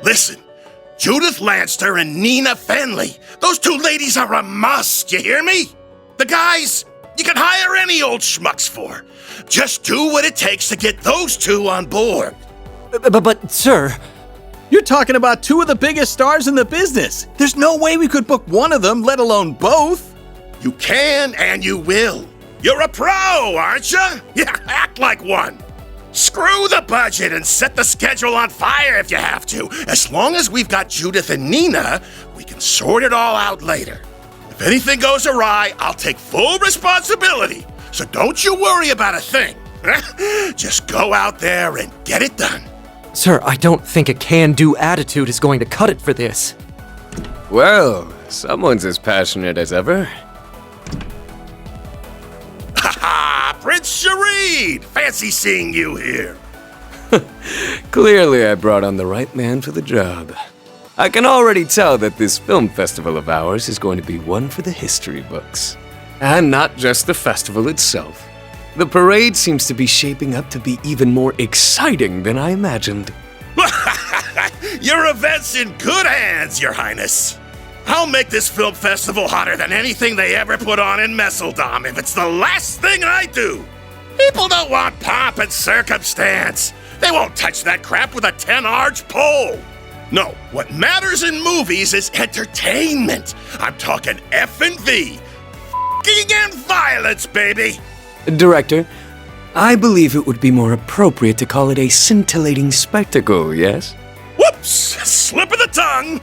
Listen, Judith Lanster and Nina Fenley. Those two ladies are a must, you hear me? The guys, you can hire any old schmucks for. Just do what it takes to get those two on board. But, sir... You're talking about two of the biggest stars in the business. There's no way we could book one of them, let alone both. You can and you will. You're a pro, aren't you? Yeah, act like one. Screw the budget and set the schedule on fire if you have to. As long as we've got Judith and Nina, we can sort it all out later. If anything goes awry, I'll take full responsibility. So don't you worry about a thing. Just go out there and get it done. Sir, I don't think a can-do attitude is going to cut it for this. Well, someone's as passionate as ever. Ha-ha! Prince Shareed! Fancy seeing you here. Clearly I brought on the right man for the job. I can already tell that this film festival of ours is going to be one for the history books. And not just the festival itself. The parade seems to be shaping up to be even more exciting than I imagined. Your event's in good hands, Your Highness. I'll make this film festival hotter than anything they ever put on in Messeldom if it's the last thing I do. People don't want pomp and circumstance. They won't touch that crap with a 10-arch pole. No, what matters in movies is entertainment. I'm talking F&V. F***ing and violence, baby. Director, I believe it would be more appropriate to call it a scintillating spectacle, yes? Whoops! Slip of the tongue!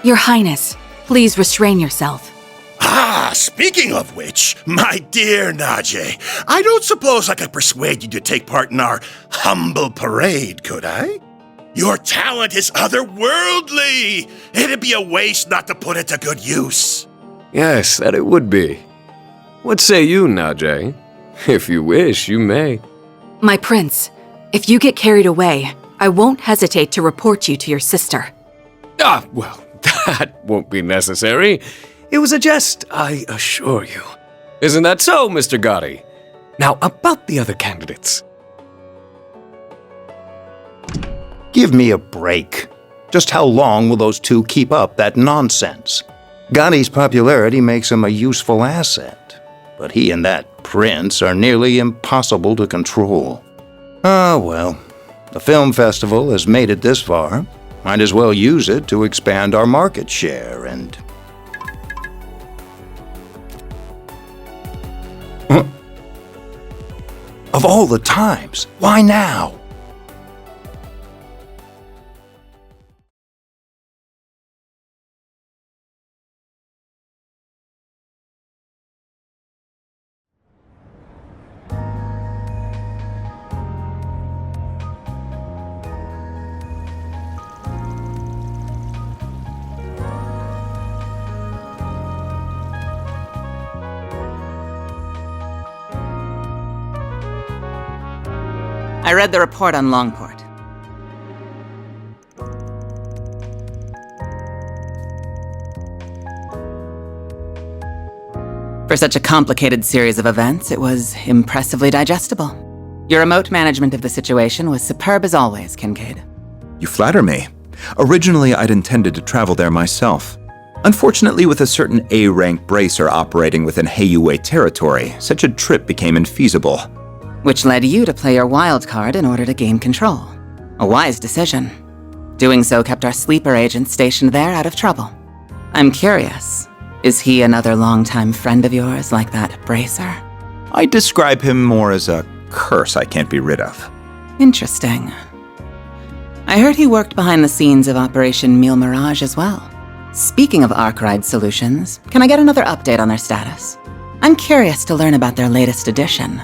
Your Highness, please restrain yourself. Ah, speaking of which, my dear Najee, I don't suppose I could persuade you to take part in our humble parade, could I? Your talent is otherworldly. It'd be a waste not to put it to good use. Yes, that it would be. What say you, Najee? If you wish, you may. My prince, if you get carried away, I won't hesitate to report you to your sister. Ah, well, that won't be necessary. It was a jest, I assure you. Isn't that so, Mr. Gotti? Now, about the other candidates. Give me a break. Just how long will those two keep up that nonsense? Gotti's popularity makes him a useful asset, but he and that prince are nearly impossible to control. Ah, well, the film festival has made it this far. Might as well use it to expand our market share and... Of all the times, why now? I read the report on Longport. For such a complicated series of events, it was impressively digestible. Your remote management of the situation was superb as always, Kincaid. You flatter me. Originally, I'd intended to travel there myself. Unfortunately, with a certain A-rank bracer operating within Heiyue territory, such a trip became infeasible. Which led you to play your wild card in order to gain control. A wise decision. Doing so kept our sleeper agent stationed there out of trouble. I'm curious, is he another longtime friend of yours like that bracer? I'd describe him more as a curse I can't be rid of. Interesting. I heard he worked behind the scenes of Operation Meal Mirage as well. Speaking of Arkwright Solutions, can I get another update on their status? I'm curious to learn about their latest addition.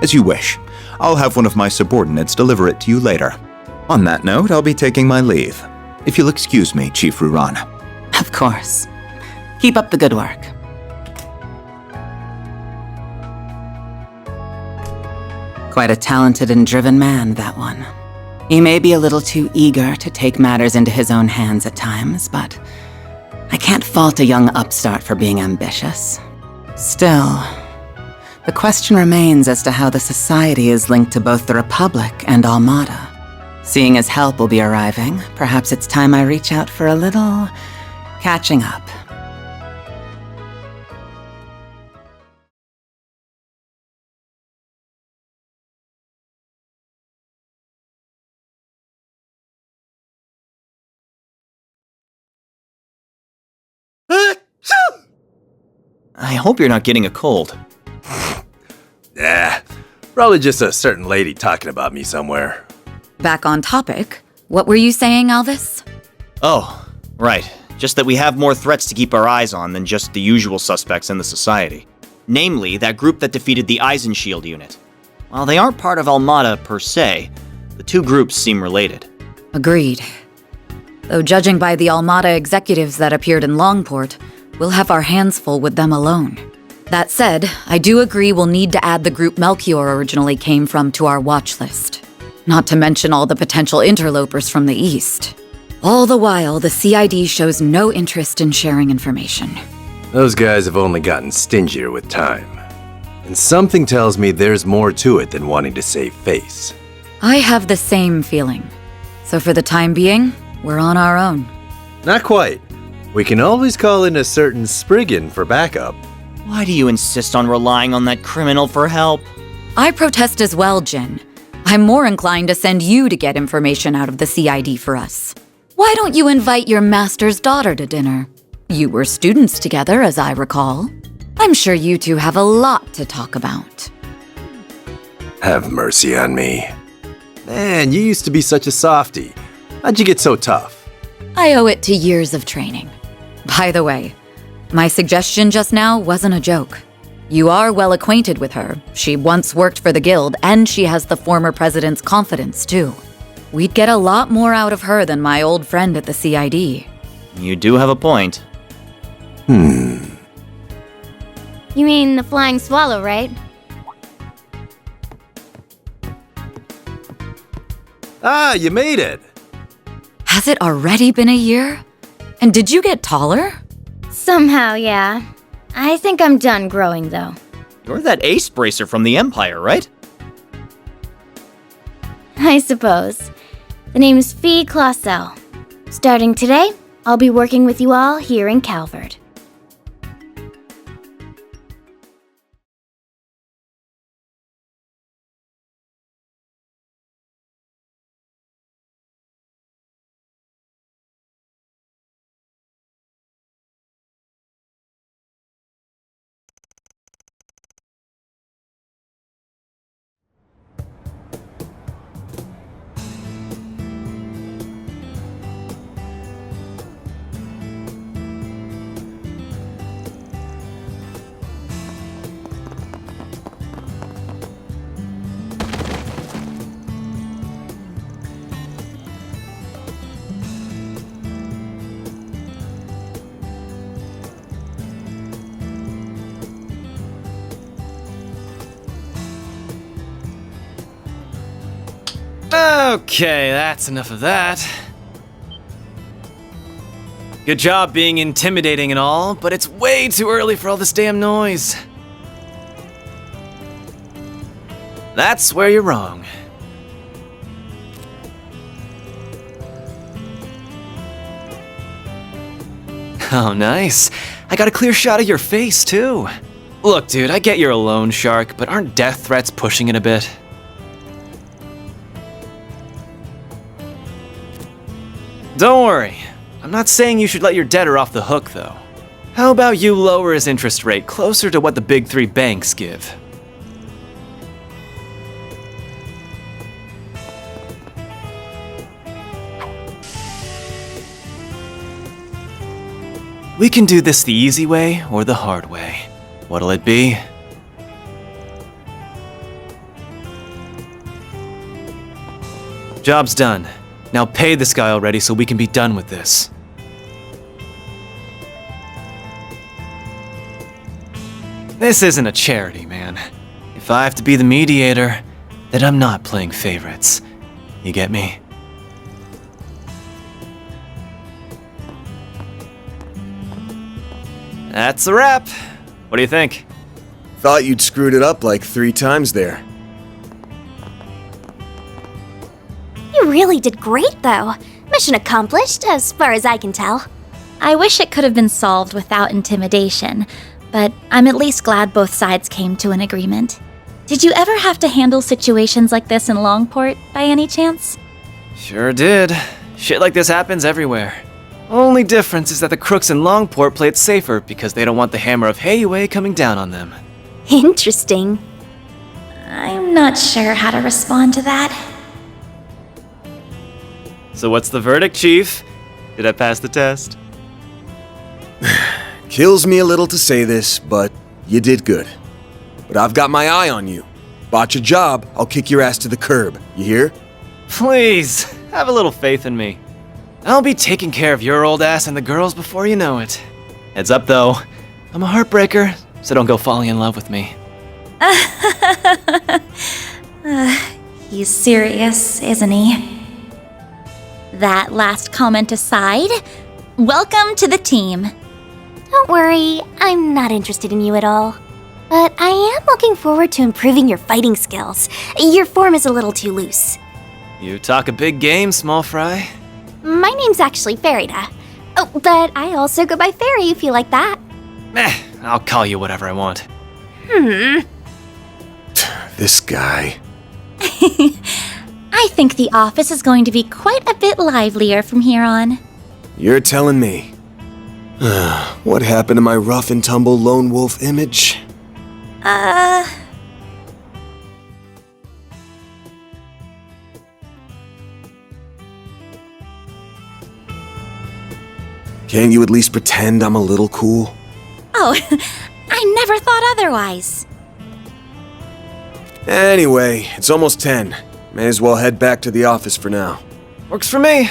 As you wish. I'll have one of my subordinates deliver it to you later. On that note, I'll be taking my leave. If you'll excuse me, Chief Ruran. Of course. Keep up the good work. Quite a talented and driven man, that one. He may be a little too eager to take matters into his own hands at times, but I can't fault a young upstart for being ambitious. Still, The question remains as to how the Society is linked to both the Republic and Almada. Seeing as help will be arriving, perhaps it's time I reach out for a little catching up. I hope you're not getting a cold. Probably just a certain lady talking about me somewhere. Back on topic, what were you saying, Alvis? Oh, right. Just that we have more threats to keep our eyes on than just the usual suspects in the Society. Namely, that group that defeated the Eisenshield unit. While they aren't part of Almada per se, the two groups seem related. Agreed. Though judging by the Almada executives that appeared in Longport, we'll have our hands full with them alone. That said, I do agree we'll need to add the group Melchior originally came from to our watch list. Not to mention all the potential interlopers from the east. All the while, the CID shows no interest in sharing information. Those guys have only gotten stingier with time. And something tells me there's more to it than wanting to save face. I have the same feeling. So for the time being, we're on our own. Not quite. We can always call in a certain Spriggan for backup. Why do you insist on relying on that criminal for help? I protest as well, Jin. I'm more inclined to send you to get information out of the CID for us. Why don't you invite your master's daughter to dinner? You were students together, as I recall. I'm sure you two have a lot to talk about. Have mercy on me. Man, you used to be such a softie. How'd you get so tough? I owe it to years of training. By the way, my suggestion just now wasn't a joke. You are well acquainted with her. She once worked for the guild, and she has the former president's confidence, too. We'd get a lot more out of her than my old friend at the CID. You do have a point. You mean the flying swallow, right? Ah, you made it! Has it already been a year? And did you get taller? Somehow, yeah. I think I'm done growing, though. You're that ace bracer from the Empire, right? I suppose. The name's Fee Clausel. Starting today, I'll be working with you all here in Calvard. Okay, that's enough of that. Good job being intimidating and all, but it's way too early for all this damn noise. That's where you're wrong. Oh, nice. I got a clear shot of your face, too. Look, dude, I get you're a loan shark, but aren't death threats pushing it a bit? Don't worry. I'm not saying you should let your debtor off the hook, though. How about you lower his interest rate closer to what the big three banks give? We can do this the easy way or the hard way. What'll it be? Job's done. Now pay this guy already so we can be done with this. This isn't a charity, man. If I have to be the mediator, then I'm not playing favorites. You get me? That's a wrap. What do you think? Thought you'd screwed it up like 3 times there. You really did great, though. Mission accomplished, as far as I can tell. I wish it could have been solved without intimidation, but I'm at least glad both sides came to an agreement. Did you ever have to handle situations like this in Longport, by any chance? Sure did. Shit like this happens everywhere. Only difference is that the crooks in Longport play it safer because they don't want the hammer of Heyue coming down on them. Interesting. I'm not sure how to respond to that. So what's the verdict, Chief? Did I pass the test? Kills me a little to say this, but you did good. But I've got my eye on you. Botch a job, I'll kick your ass to the curb. You hear? Please, have a little faith in me. I'll be taking care of your old ass and the girls before you know it. Heads up, though. I'm a heartbreaker, so don't go falling in love with me. He's serious, isn't he? That last comment aside, welcome to the team. Don't worry, I'm not interested in you at all. But I am looking forward to improving your fighting skills. Your form is a little too loose. You talk a big game, small fry. My name's actually Farida. Oh, but I also go by Fairy if you like that. I'll call you whatever I want. This guy. I think the office is going to be quite a bit livelier from here on. You're telling me. What happened to my rough and tumble lone wolf image? Can't you at least pretend I'm a little cool? Oh, I never thought otherwise. Anyway, it's almost 10. May as well head back to the office for now. Works for me.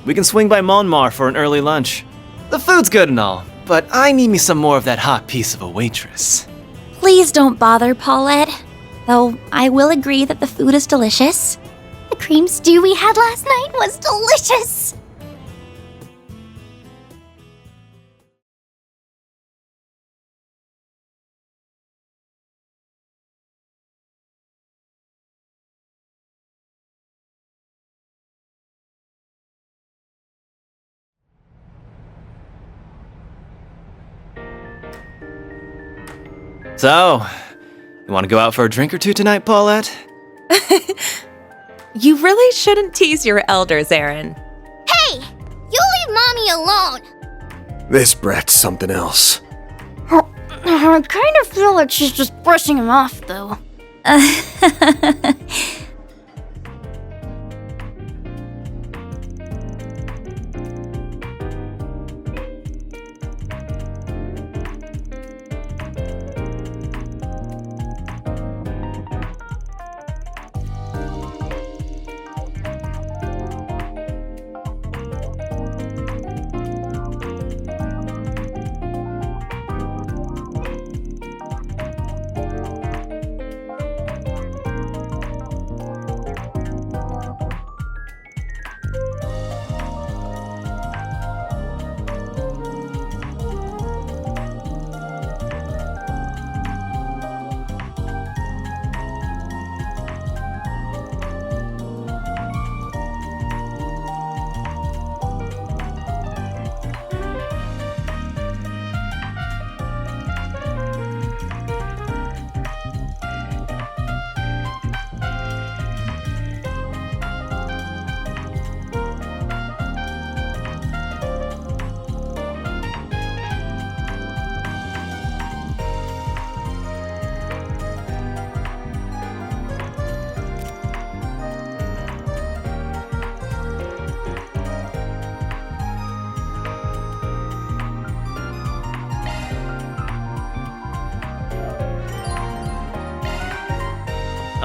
We can swing by Monmar for an early lunch. The food's good and all, but I need me some more of that hot piece of a waitress. Please don't bother, Paulette. Though I will agree that the food is delicious. The cream stew we had last night was delicious. So, you want to go out for a drink or two tonight, Paulette? You really shouldn't tease your elders, Aaron. Hey! You leave Mommy alone! This brat's something else. I kind of feel like she's just brushing him off, though.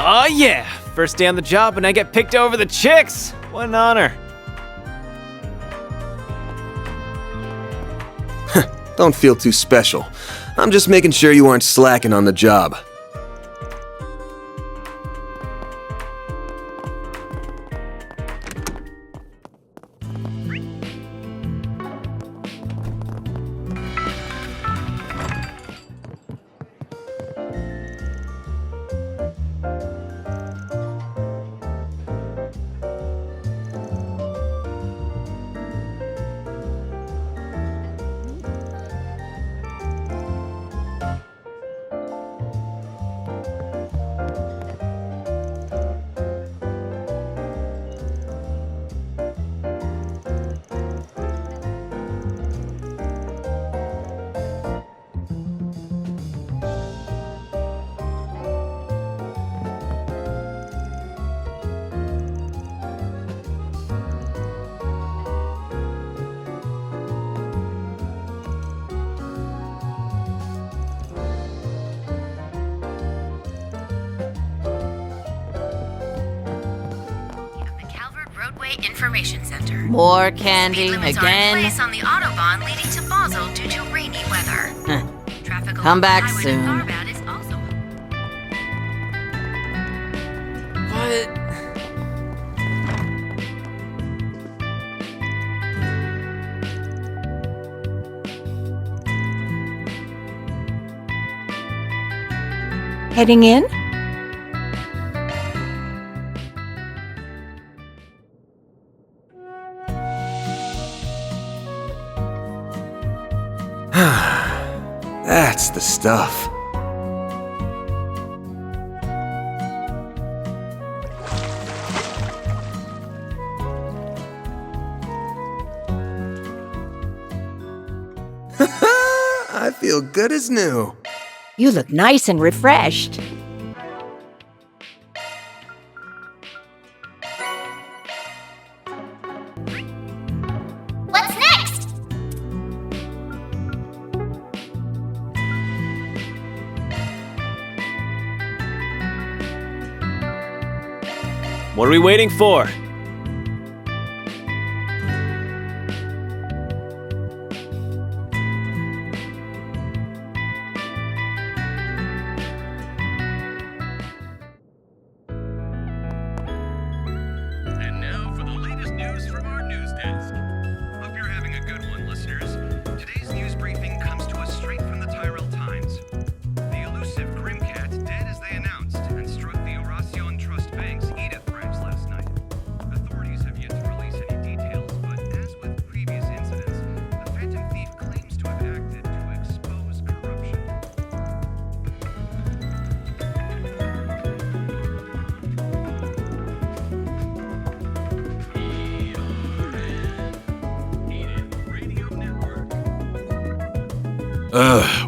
Oh yeah! First day on the job and I get picked over the chicks! What an honor. Don't feel too special. I'm just making sure you aren't slacking on the job. information center. More candy Speed limits are in again. place on the Autobahn leading to Basel due to rainy weather. Traffic Come along back the highway to soon. Tharbad is also. What? Heading in? That's the stuff. I feel good as new. You look nice and refreshed. What's next? What are we waiting for? And now for the latest news from our news desk. Hope you're having a good one, listeners. Today's news briefing comes to us straight from the Tyrell Times. The elusive Grimcat dead as they announced and struck the Oracion Trust Bank's Edith branch last night. Authorities have yet to release any details, but as with previous incidents, the Phantom Thief claims to have acted to expose corruption.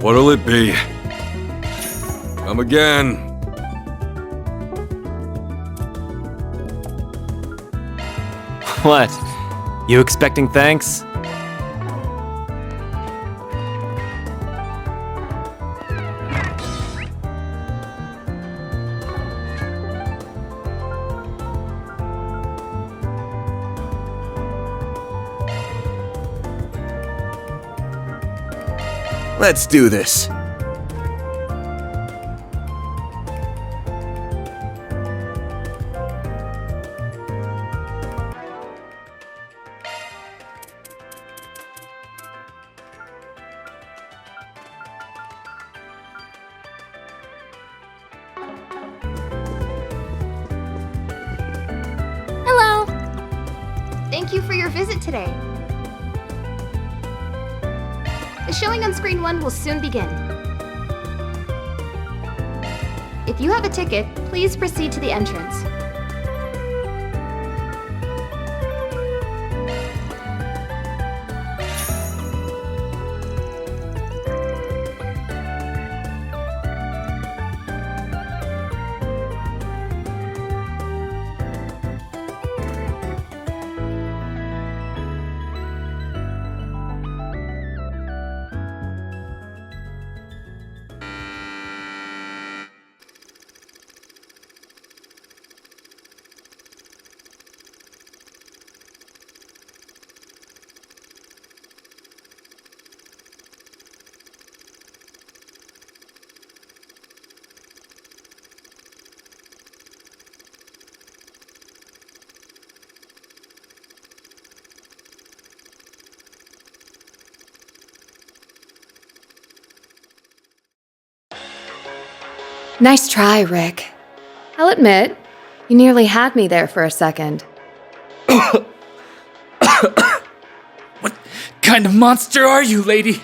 What'll it be? Come again. What? You expecting thanks? Let's do this. Hello. Thank you for your visit today. The showing on Screen 1 will soon begin. If you have a ticket, please proceed to the entrance. Nice try, Rick. I'll admit, you nearly had me there for a second. What kind of monster are you, lady?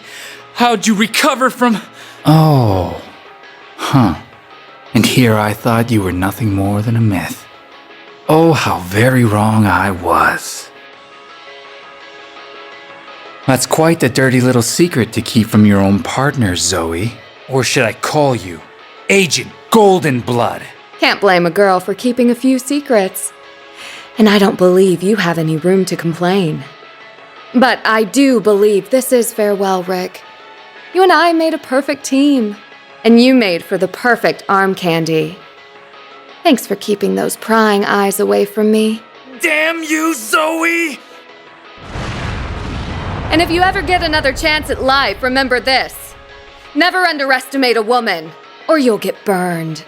How'd you recover from... Oh. Huh. And here I thought you were nothing more than a myth. Oh, how very wrong I was. That's quite the dirty little secret to keep from your own partner, Zoe. Or should I call you Agent Golden Blood? Can't blame a girl for keeping a few secrets. And I don't believe you have any room to complain. But I do believe this is farewell, Rick. You and I made a perfect team. And you made for the perfect arm candy. Thanks for keeping those prying eyes away from me. Damn you, Zoe! And if you ever get another chance at life, remember this. Never underestimate a woman, or you'll get burned.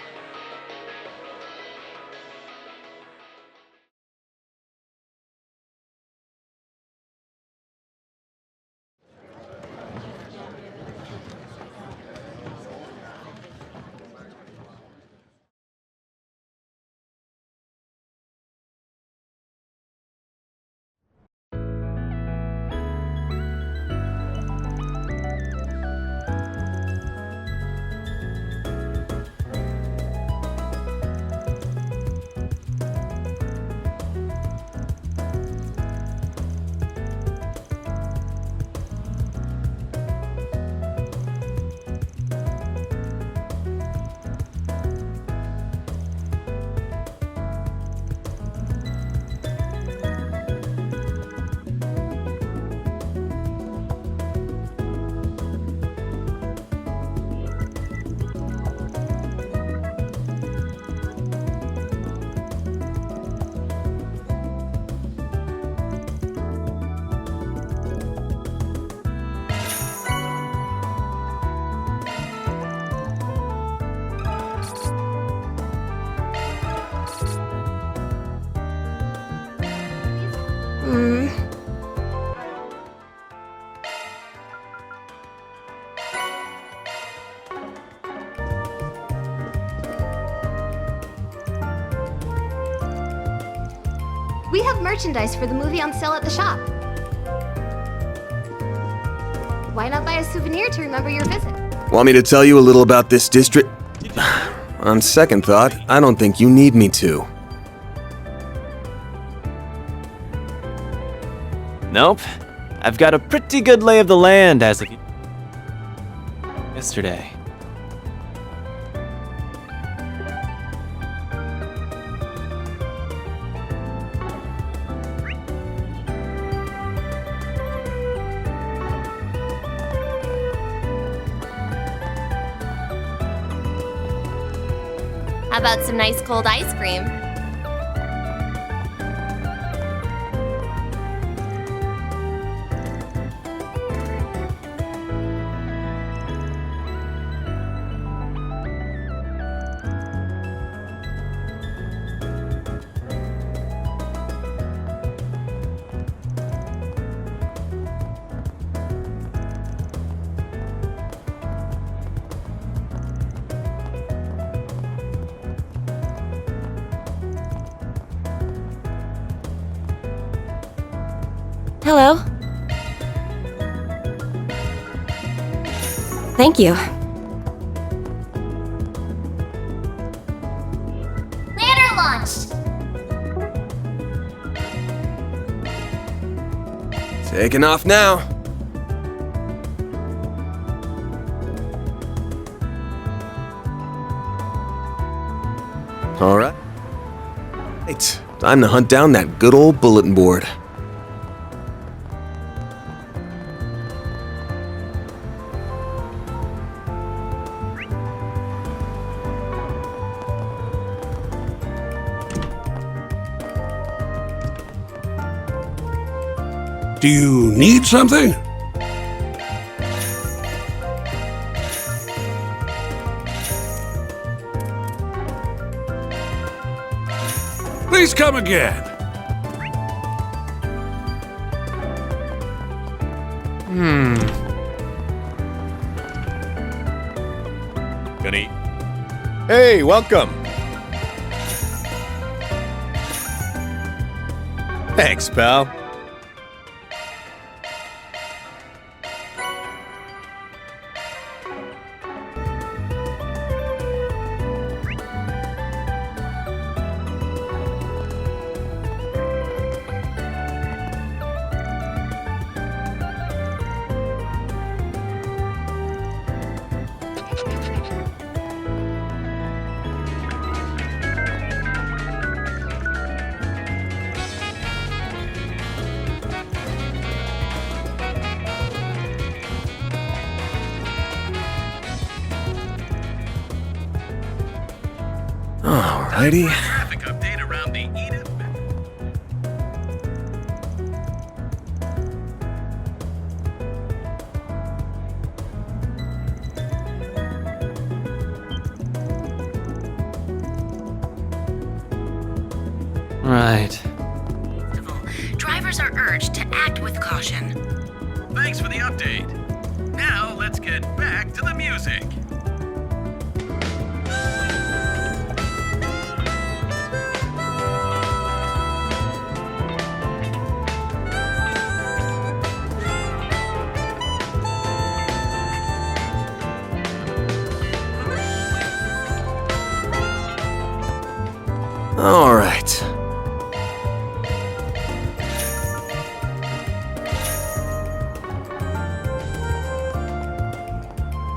We have merchandise for the movie on sale at the shop. Why not buy a souvenir to remember your visit? Want me to tell you a little about this district? On second thought, I don't think you need me to. Nope. I've got a pretty good lay of the land as of yesterday. How about some nice cold ice cream? Hello. Thank you. Banner launched! Taking off now. All right. Right. Time to hunt down that good old bulletin board. Do you need something? Please come again. Gonna eat. Hey, welcome. Thanks, pal. Alrighty. Traffic update around the Edith. Right. Drivers are urged to act with caution. Thanks for the update. Now let's get back to the music. All right.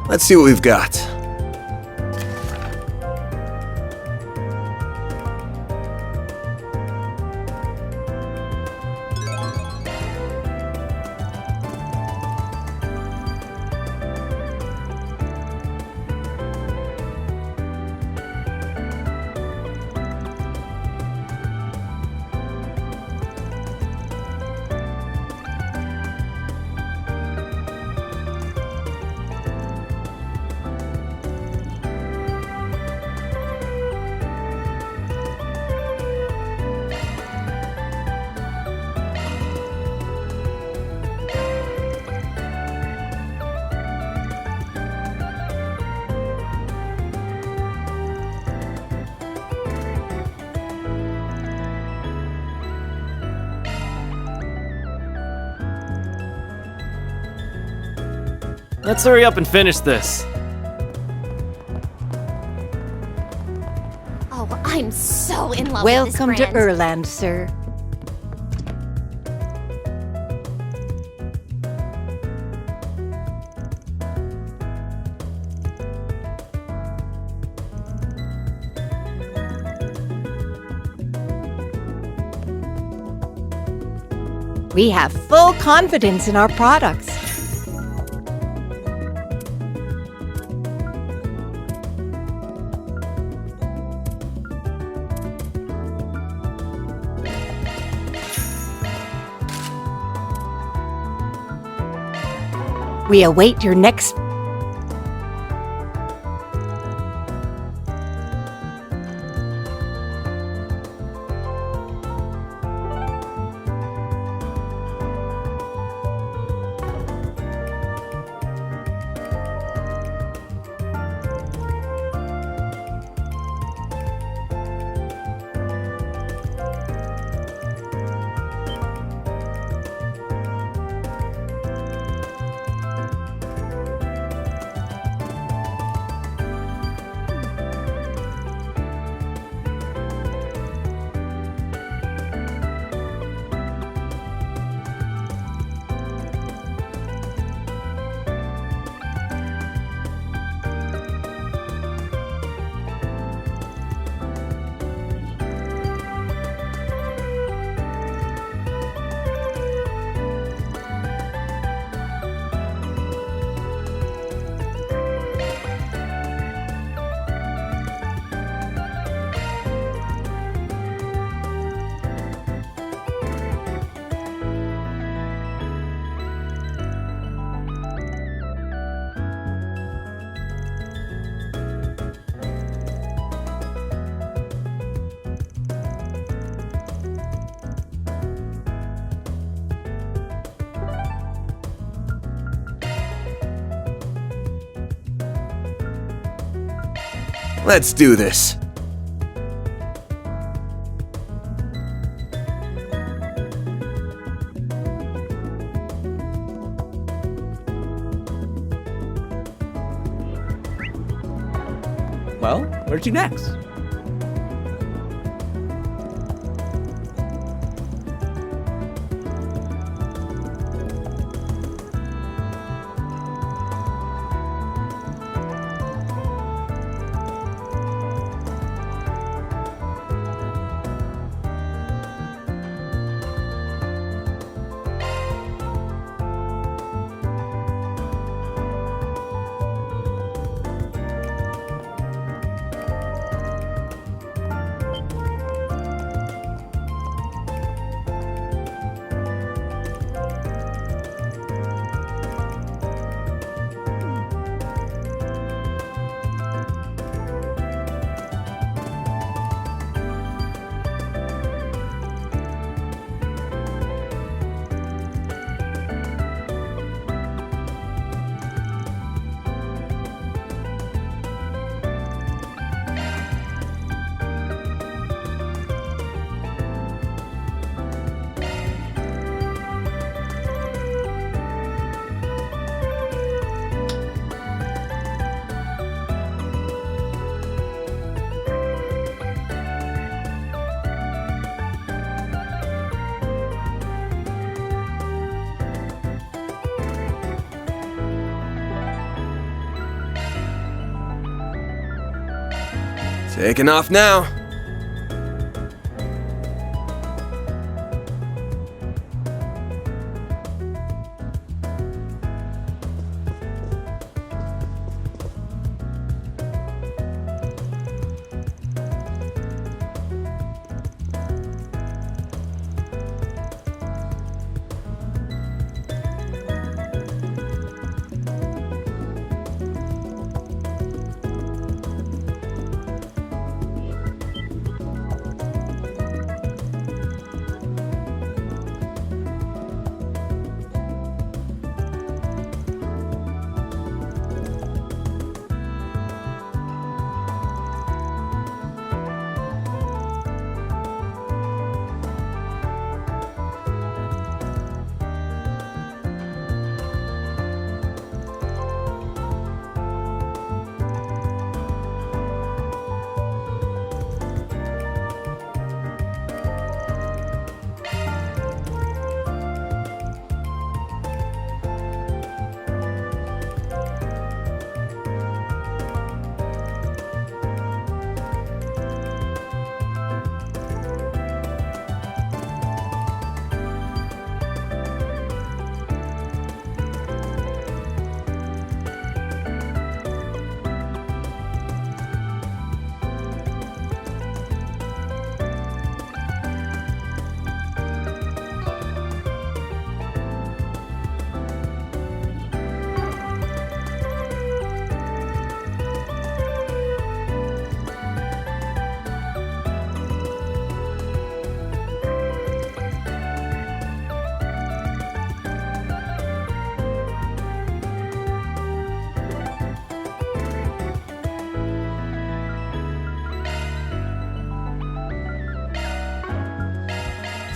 Let's see what we've got. Let's hurry up and finish this. Oh, I'm so in love with this Welcome to brand. Erland, sir. We have full confidence in our products. We await your next. Let's do this. Well, where to next? Taking off now.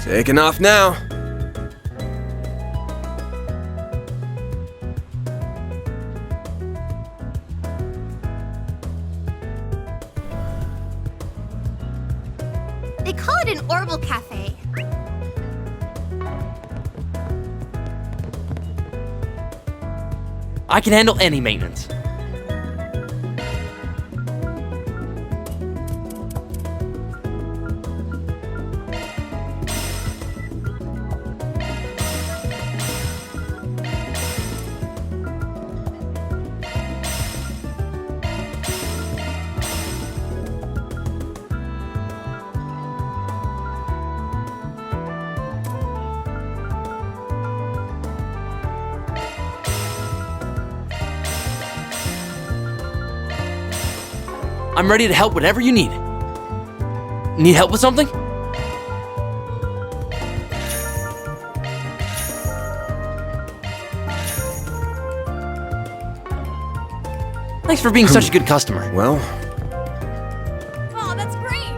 Taking off now. They call it an Orbital Cafe. I can handle any maintenance. I'm ready to help whatever you need. Need help with something? Thanks for being such a good customer. Well, Oh, that's great!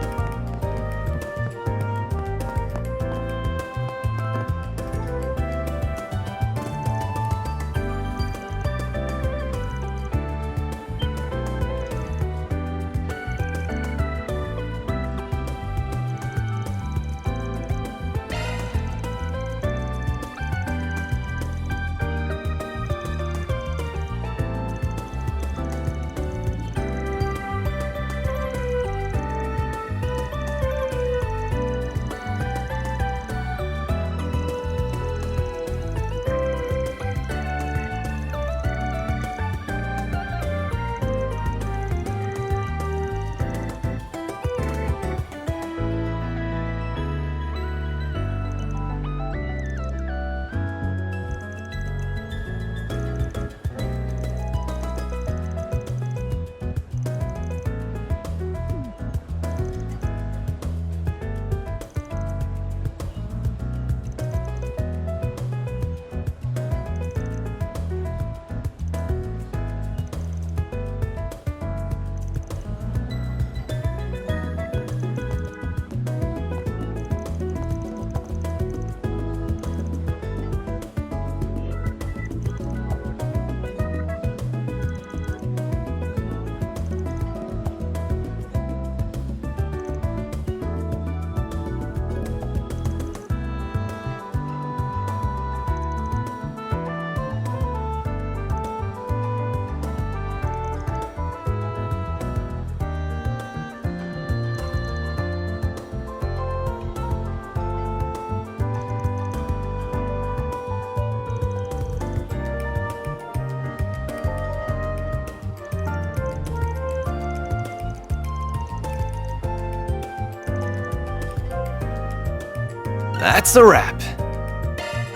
That's a wrap.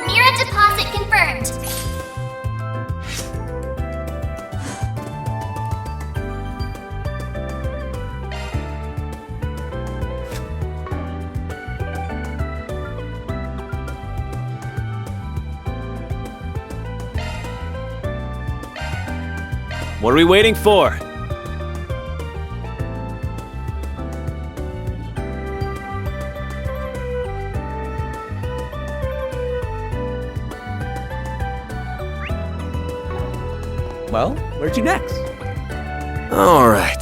Mira deposit confirmed. What are we waiting for? Well, where to next? All right.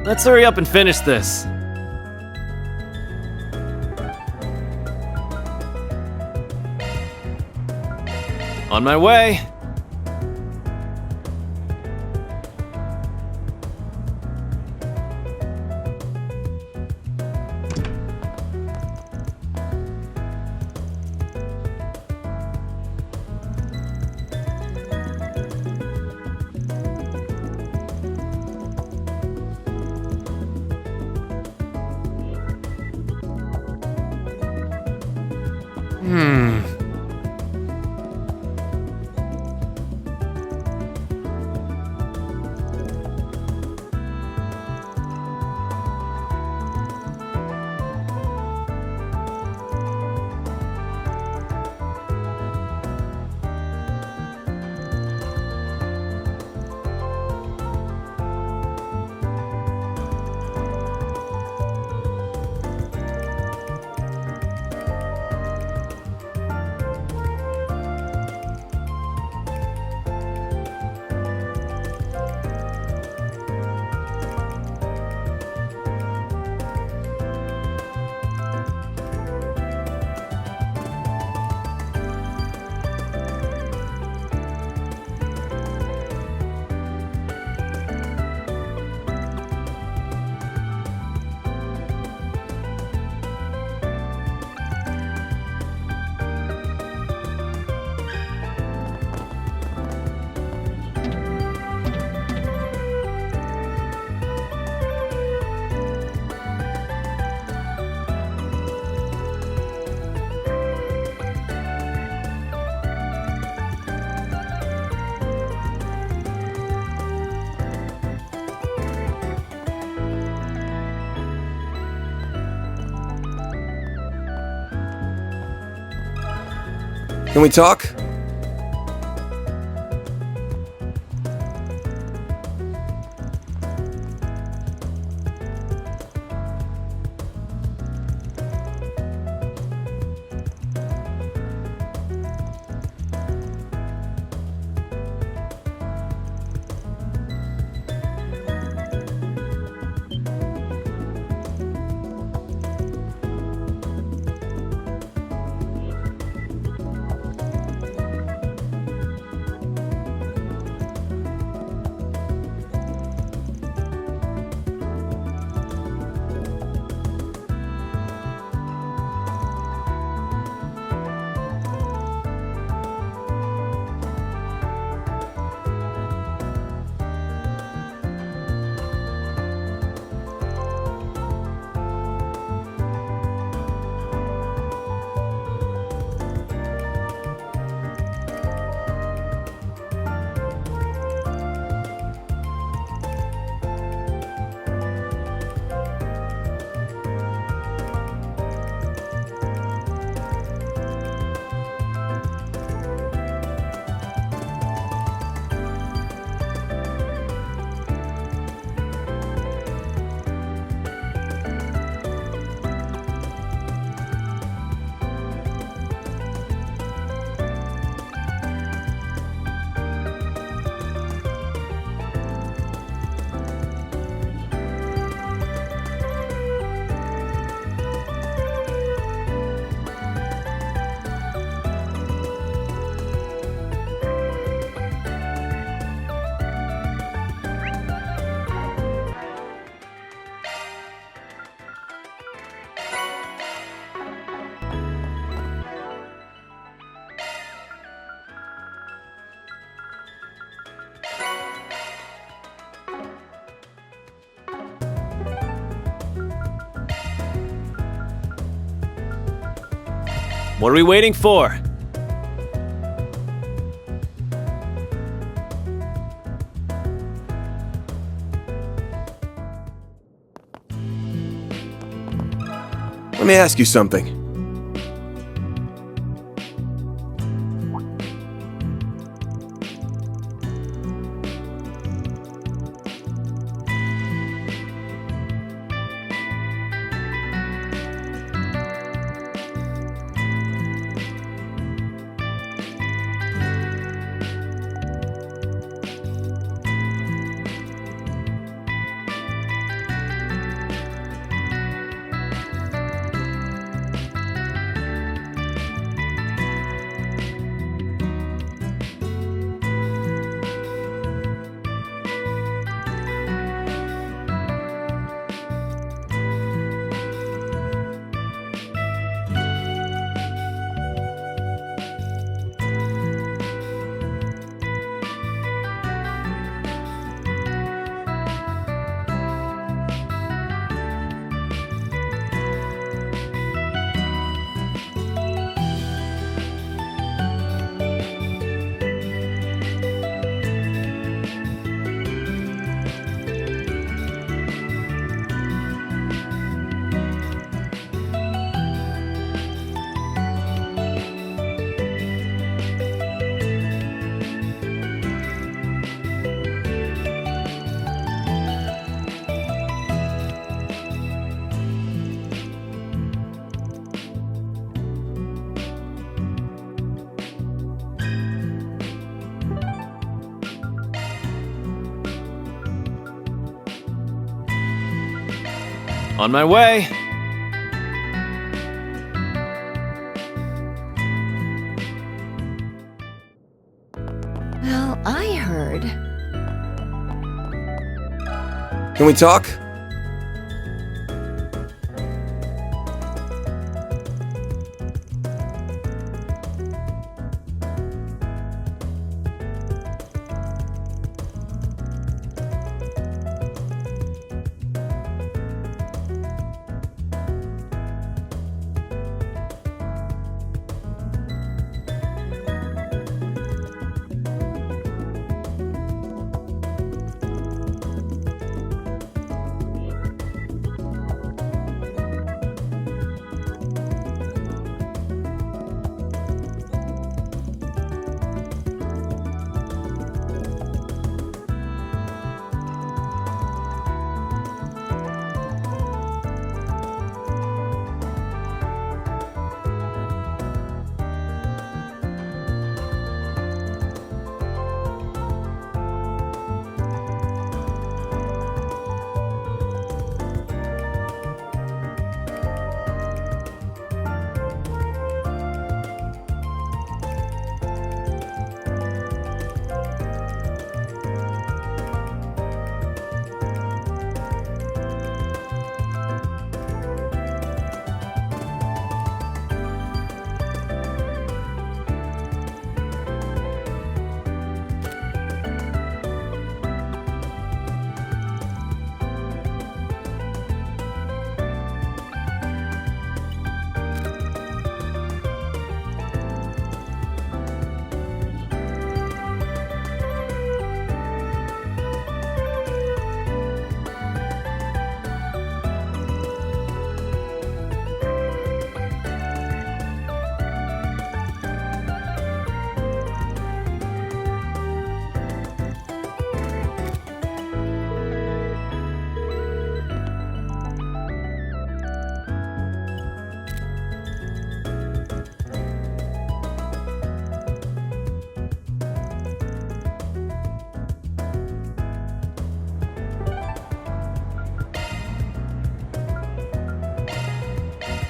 Let's hurry up and finish this. On my way. Can we talk? What are we waiting for? Let me ask you something. On my way. Well, I heard. Can we talk?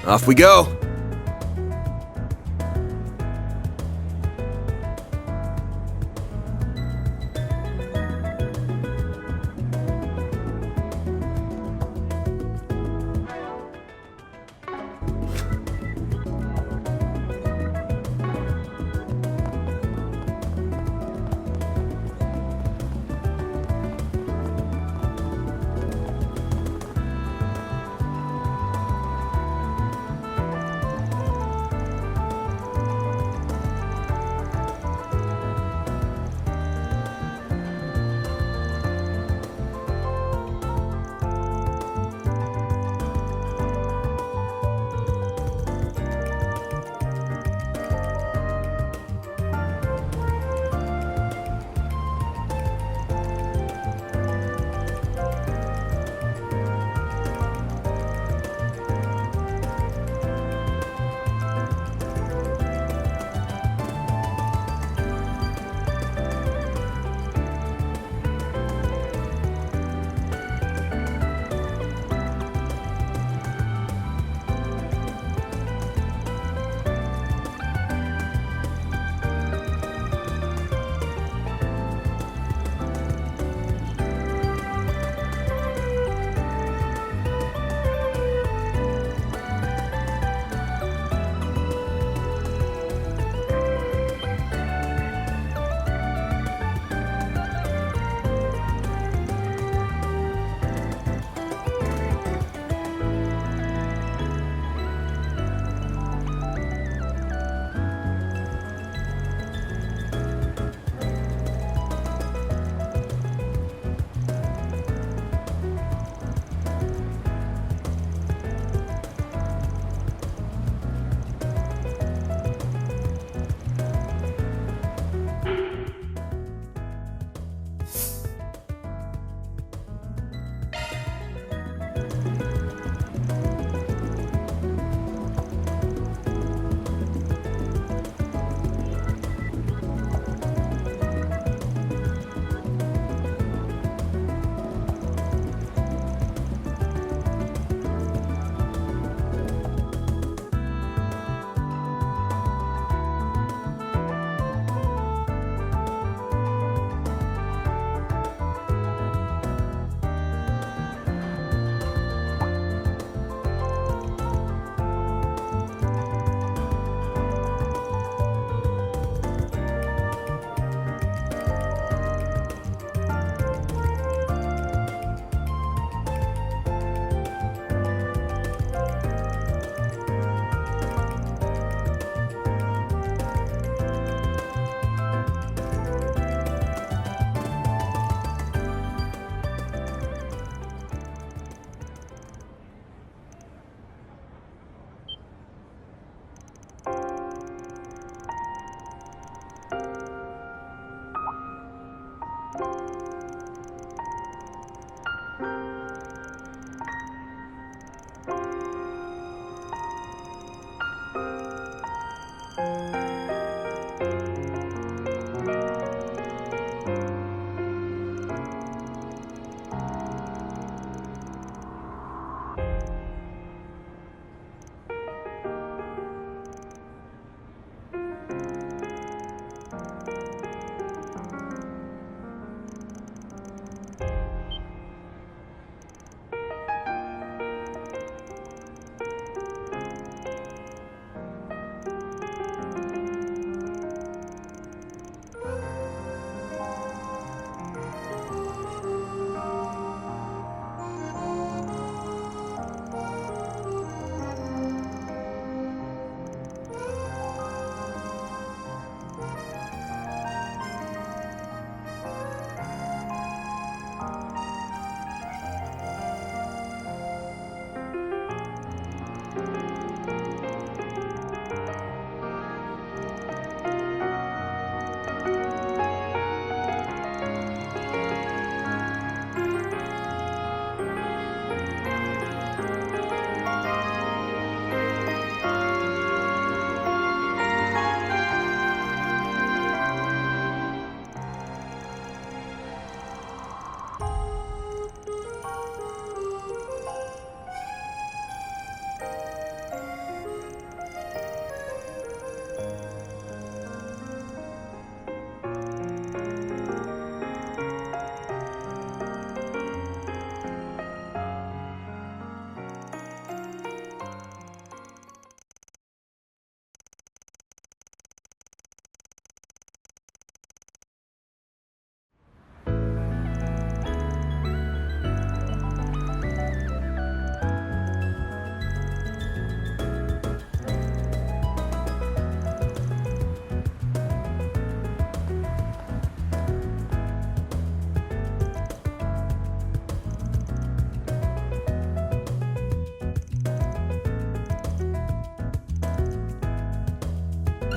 Off we go.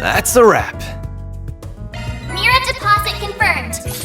That's a wrap. Mira deposit confirmed.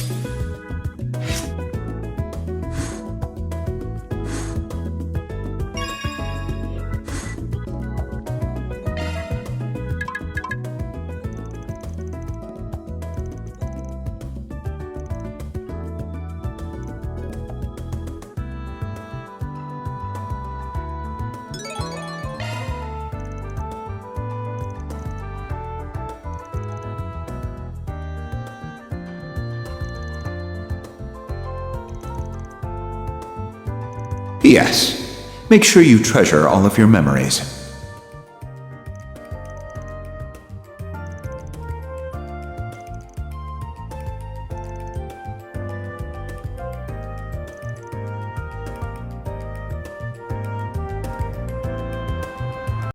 P.S. Make sure you treasure all of your memories.